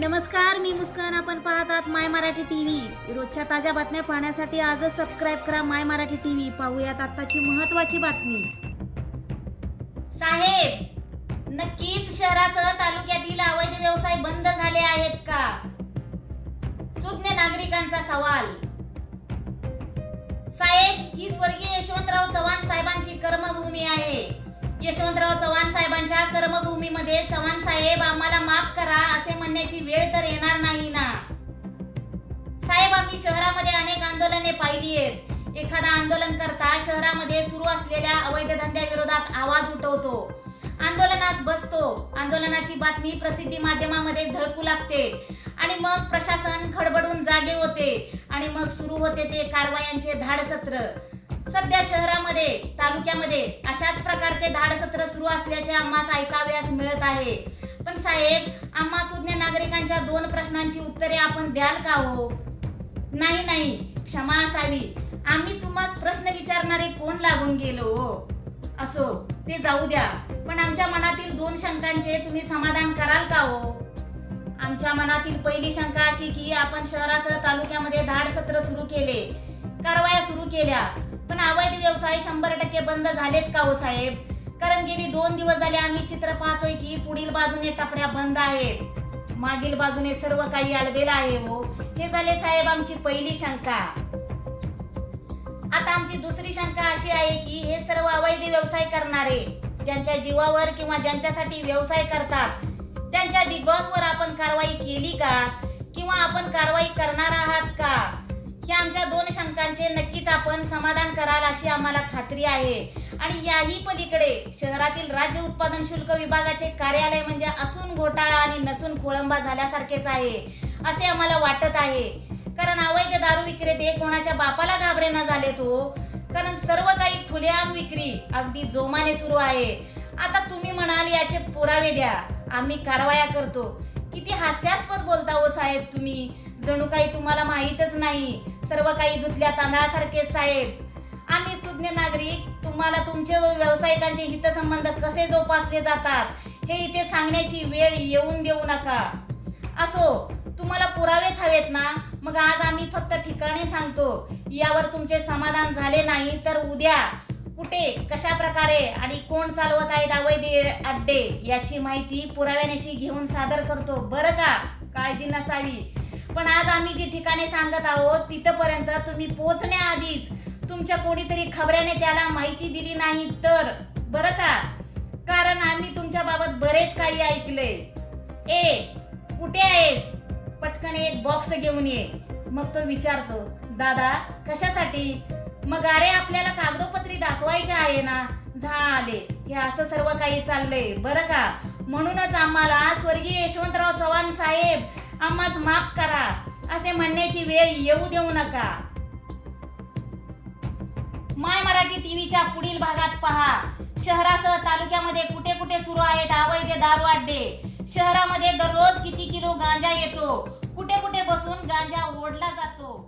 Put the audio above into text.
नमस्कार, मी मुस्कान. आपण पाहतात माय मराठी टीव्ही. रोजच्या ताज्या बातम्या पाहण्यासाठी आजच सबस्क्राईब करा माय मराठी टीव्ही. पाहूयात आताची महत्त्वाची बातमी. साहेब, नक्कीच शहरासह तालुक्यातील अवैध व्यवसाय बंद झाले आहेत का? सुज्ञ नागरिकांचा सवाल. साहेब, ही स्वर्गीय यशवंतराव चव्हाण साहेबांची कर्मभूमी आहे. यशवंतराव चव्हाण साहेबांच्या कर्मभूमीमध्ये चव्हाण साहेब आम्हाला माफ करा असे म्हणण्याची वेळ तर येणार नाही ना? साहेब, आम्ही शहरामध्ये अनेक आंदोलने पाहिली आहेत. एखादा आंदोलन करता शहरामध्ये सुरू असलेल्या अवैध धंद्याविरोधात आवाज उठवतो, आंदोलनास बसतो, आंदोलनाची बातमी प्रसिद्धी माध्यमामध्ये झळकू लागते आणि मग प्रशासन खडबडून जागे होते आणि मग सुरू होते ते कारवायांचे धाडसत्र. सध्या शहरामध्ये, तालुक्यामध्ये अशाच प्रकारचे धाडसत्र सुरू असल्याचे आम्हास ऐकाव्यास मिळत आहे. पण साहेब, आम्हा सुज्ञ नागरिकांच्या दोन प्रश्नांची उत्तरे आपण द्याल का हो? नाही, क्षमा असावी. आम्ही तुम्हाला प्रश्न विचारणारे कोण लागून गेलो हो? असो, ते जाऊ द्या. पण आमच्या मनातील दोन शंकांचे तुम्ही समाधान कराल का हो? आमच्या मनातील पहिली शंका अशी की आपण शहरासह तालुक्यामध्ये धाडसत्र सुरू केले, कारवाया सुरू केल्या, पण अवैध व्यवसाय 100% बंद झालेत का हो साहेब? कारण गेली 2 दिवस झाले आम्ही चित्र पाहतोय की पुढील बाजूने टपऱ्या बंद आहेत, मागील बाजूने सर्व काही अलबेल आहे हो. हे झाले साहेब आमची पहिली शंका. आता आमची दुसरी शंका अशी आहे की हे सर्व अवैध व्यवसाय करणारे, ज्यांच्या जीवावर किंवा ज्यांच्यासाठी व्यवसाय करतात, त्यांच्या बिग बॉसवर आपण कारवाई केली का? किंवा आपण कारवाई करणार आहात का? या आमच्या दोन शंकांचे नक्कीच आपण समाधान कराल अशी आम्हाला खात्री आहे. आणि याही पलीकडे शहरातील राज्य उत्पादन शुल्क विभागाचे कार्यालय म्हणजे असून घोटाळा आणि नसून खोळंबा झाल्यासारखेच आहे असे आम्हाला वाटत आहे. कारण अवैध दारू विक्रेते कोणाच्या बापाला घाबरेना झाले तो. कारण सर्व काही खुलेआम विक्री अगदी जोमाने सुरू आहे. आता तुम्ही म्हणाल याचे पुरावे द्या, आम्ही कारवाया करतो. किती हास्यास्पद बोलता हो साहेब तुम्ही. जणू काही तुम्हाला माहीतच नाही. सर्व काही धुतल्या तांदळासारखे साहेब. आम्ही सुज्ञ नागरिक तुम्हाला तुमचे व व्यावसायिकांचे हितसंबंध कसे जोपासले जातात हे इथे सांगण्याची वेळ येऊन देऊ नका. असो, तुम्हाला पुरावेच हवेत ना? मग आज आम्ही फक्त ठिकाणे सांगतो. यावर तुमचे समाधान झाले नाही तर उद्या कुठे, कशा प्रकारे आणि कोण चालवत आहेत अवैध अड्डे याची माहिती पुराव्यानेशी घेऊन सादर करतो बरं का? काळजी नसावी. पण आज आम्ही जी ठिकाणे सांगत आहोत तिथपर्यंत तुम्ही पोहोचण्याआधीच तुमच्या कोणीतरी खबऱ्याने त्याला माहिती दिली नाही तर बरं का? कारण आम्ही तुमच्या बाबत बरेच काही ऐकलंय. कुठे आहेस? पटकन एक बॉक्स घेऊन ये. मग तो विचारतो, दादा कशासाठी? मग अरे आपल्याला कागदोपत्री दाखवायचे आहे ना. झाले, हे असं सर्व काही चाललंय बरं का? म्हणूनच आम्हाला स्वर्गीय यशवंतराव चव्हाण साहेब आम्हास माफ करा असे म्हणण्याची वेळ येऊ देऊ नका. माय मराठी टीव्हीच्या पुढील भागात पहा. शहरासह तालुक्यामध्ये कुठे कुठे सुरू आहेत अवैध दारू अड्डे? शहरामध्ये दररोज किती किलो गांजा येतो? कुठे कुठे बसून गांजा ओढला जातो?